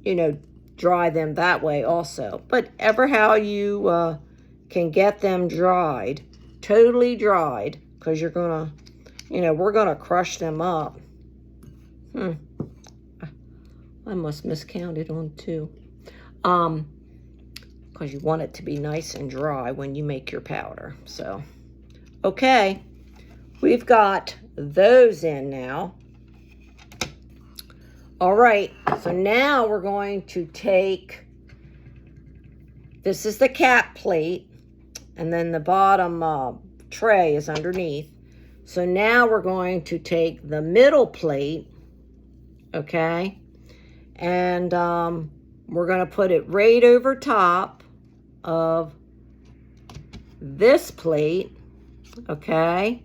you know, dry them that way also. But ever how you can get them dried, totally dried, because you're gonna, you know, we're gonna crush them up. I must miscounted on 2. Because you want it to be nice and dry when you make your powder. So, okay, we've got those in now. All right, so now we're going to take, this is the cap plate, and then the bottom tray is underneath. So now we're going to take the middle plate, okay, and we're going to put it right over top of this plate, okay,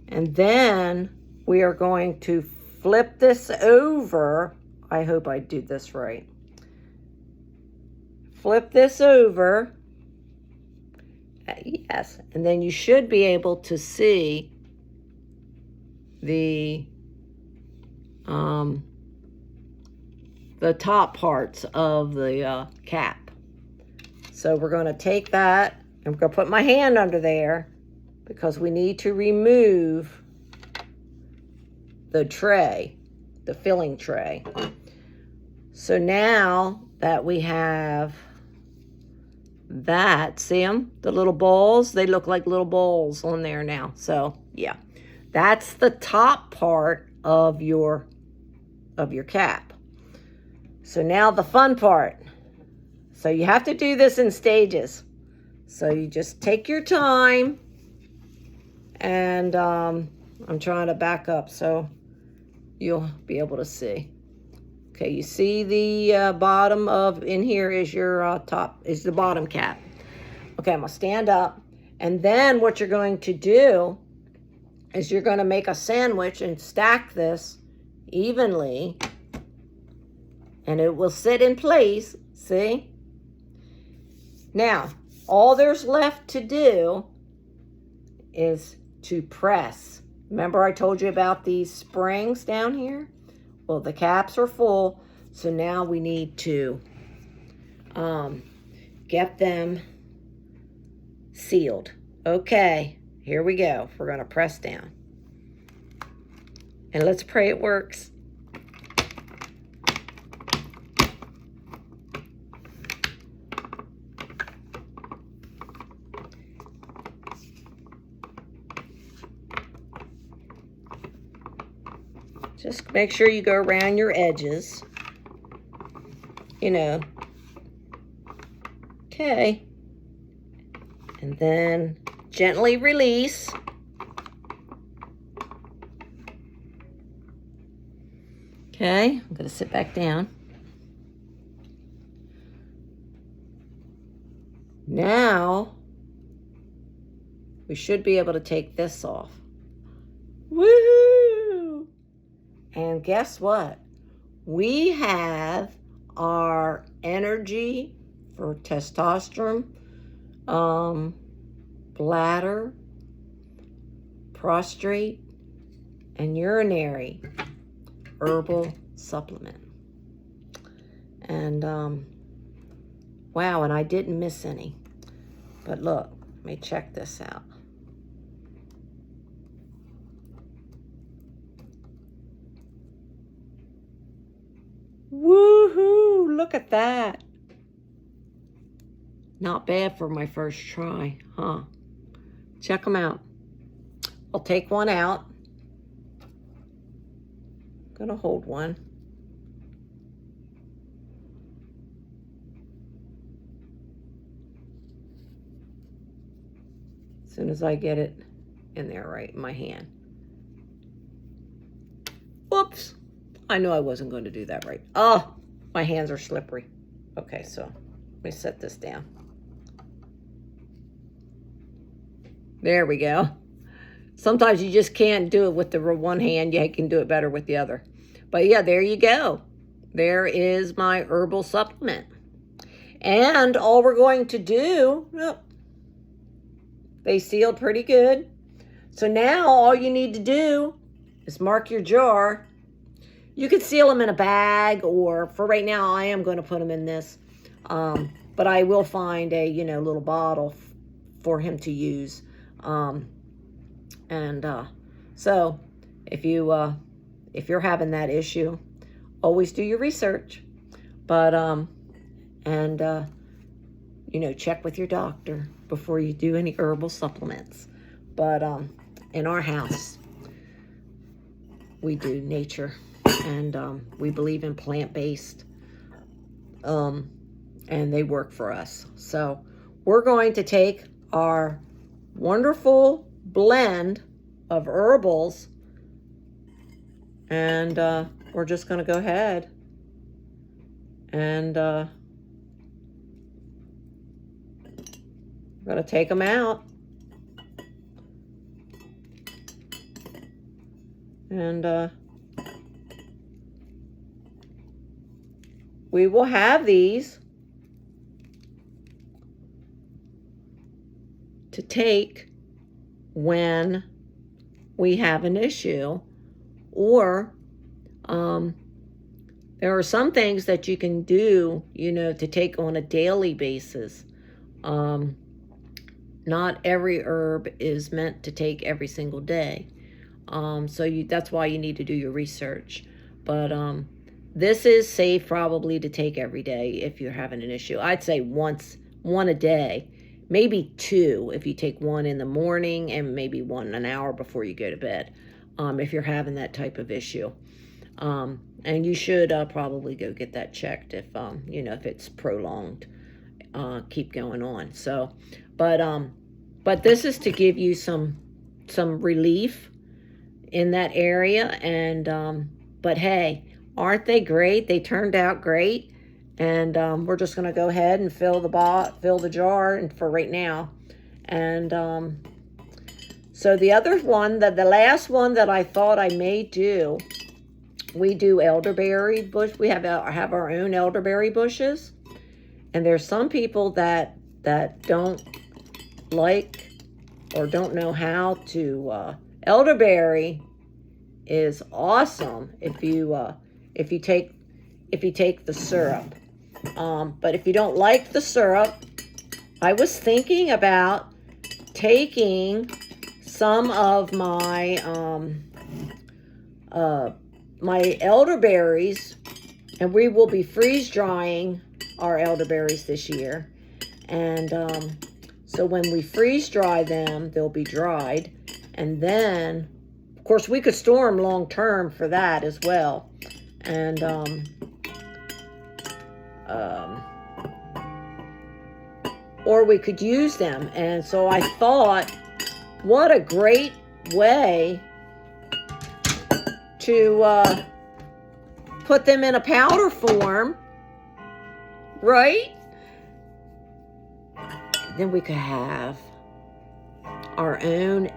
and then we are going to flip this over. I hope I do this right. Flip this over. Yes, and then you should be able to see the top parts of the cap. So we're going to take that, and I'm going to put my hand under there because we need to remove the tray, the filling tray. So now that we have that, see them? The little balls? They look like little balls on there now. So yeah, that's the top part of your cap. So now the fun part. So you have to do this in stages. So you just take your time. And I'm trying to back up so you'll be able to see. Okay, you see the bottom of, in here is your top, is the bottom cap. Okay, I'm going to stand up. And then what you're going to do is you're going to make a sandwich and stack this evenly. And it will sit in place, see? Now, all there's left to do is to press. Remember I told you about these springs down here? Well, the caps are full, so now we need to get them sealed. Okay, here we go. We're going to press down. And let's pray it works. Just make sure you go around your edges, you know. Okay. And then gently release. Okay, I'm going to sit back down. Now, we should be able to take this off. Woohoo! And guess what? We have our energy for testosterone, bladder, prostate, and urinary herbal supplement. And wow, and I didn't miss any. But look, let me check this out. Woohoo! Look at that. Not bad for my first try, huh? Check them out. I'll take one out. Gonna hold one. As soon as I get it in there right in my hand. Whoops. I knew I wasn't going to do that right. Oh, my hands are slippery. Okay, so let me set this down. There we go. Sometimes you just can't do it with the one hand. You can do it better with the other. But yeah, there you go. There is my herbal supplement. And all we're going to do, oh, they sealed pretty good. So now all you need to do is mark your jar. You could seal them in a bag, or for right now, I am going to put them in this. But I will find a, little bottle for him to use. So if you're having that issue, always do your research. But, check with your doctor before you do any herbal supplements. But, in our house, we do nature. And we believe in plant-based, and they work for us. So we're going to take our wonderful blend of herbals, and we're just going to go ahead and we're going to take them out. And we will have these to take when we have an issue, or there are some things that you can do, to take on a daily basis. Not every herb is meant to take every single day. That's why you need to do your research. But this is safe probably to take every day if you're having an issue. I'd say one a day, maybe two if you take one in the morning and maybe one an hour before you go to bed, if you're having that type of issue. And you should probably go get that checked if it's prolonged. keep going on. So, but this is to give you some relief in that area. And but hey, aren't they great? They turned out great. And we're just going to go ahead and fill the jar, and for right now. And so the other one, the last one that I thought I may do, we do elderberry bush. We have our own elderberry bushes, and there's some people that don't like or don't know how to. Elderberry is awesome if you take the syrup. But if you don't like the syrup, I was thinking about taking some of my my elderberries, and we will be freeze drying our elderberries this year. And so when we freeze dry them, they'll be dried. And then, of course, we could store them long term for that as well. And or we could use them. And so I thought, what a great way to put them in a powder form, right? Then we could have our own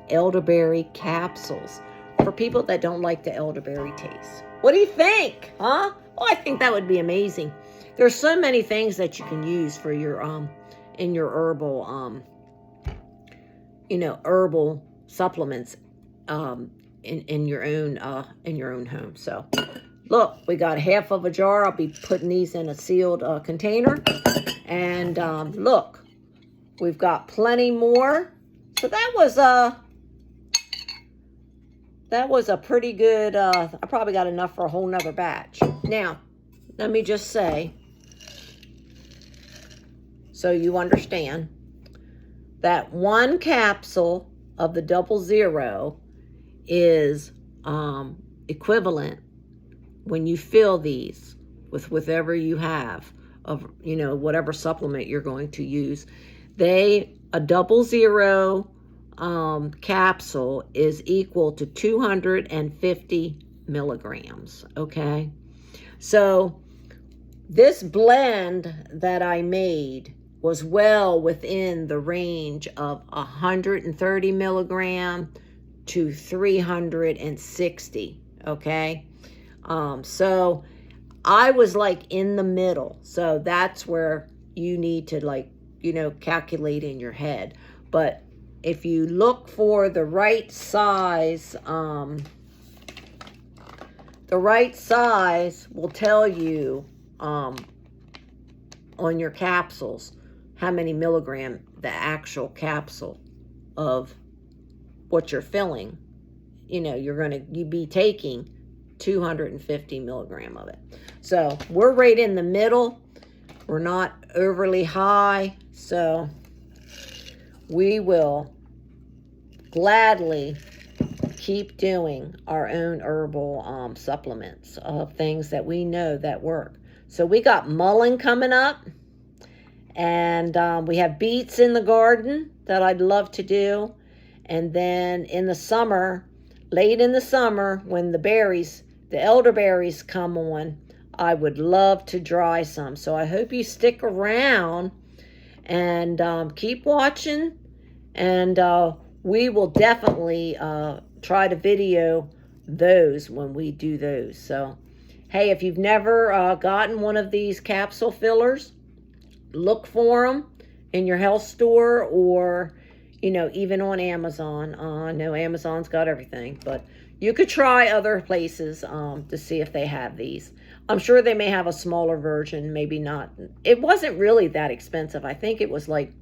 elderberry capsules for people that don't like the elderberry taste. What do you think? Huh? Well, I think that would be amazing. There's so many things that you can use for your in your herbal herbal supplements in your own home. So look, we got half of a jar. I'll be putting these in a sealed container. And look, we've got plenty more. So that was a pretty good, I probably got enough for a whole nother batch. Now, let me just say, so you understand, that one capsule of the 00 is equivalent when you fill these with whatever you have of, whatever supplement you're going to use. A 00 capsule is equal to 250 milligrams, okay? So this blend that I made was well within the range of 130 milligram to 360, okay? So I was like in the middle. So that's where you need to calculate in your head. But if you look for the right size will tell you on your capsules how many milligram the actual capsule of what you're filling. You'd be taking 250 milligram of it. So we're right in the middle. We're not overly high. So we will gladly keep doing our own herbal supplements of things that we know that work. So we got mullein coming up, and we have beets in the garden that I'd love to do. And then in the summer, late in the summer, when the elderberries come on, I would love to dry some. So I hope you stick around and keep watching. And we will definitely try to video those when we do those. So, hey, if you've never gotten one of these capsule fillers, look for them in your health store or, even on Amazon. I know Amazon's got everything, but you could try other places to see if they have these. I'm sure they may have a smaller version, maybe not. It wasn't really that expensive. I think it was like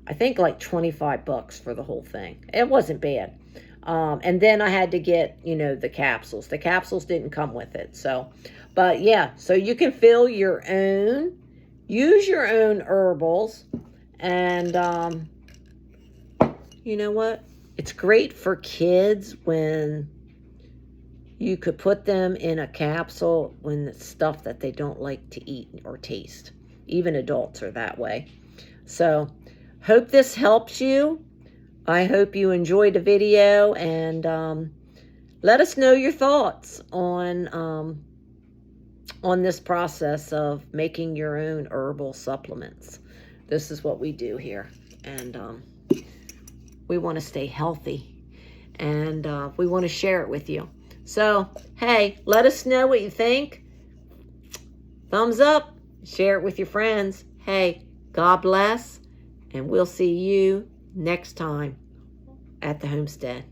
$25 for the whole thing. It wasn't bad. And then I had to get, the capsules. The capsules didn't come with it. So, but yeah, so you can fill your own, use your own herbals. And you know what? It's great for kids when, You could put them in a capsule when it's stuff that they don't like to eat or taste. Even adults are that way. So, hope this helps you. I hope you enjoyed the video, and let us know your thoughts on this process of making your own herbal supplements. This is what we do here, and we want to stay healthy, and we want to share it with you. So, hey, let us know what you think. Thumbs up, share it with your friends. Hey, God bless, and we'll see you next time at the homestead.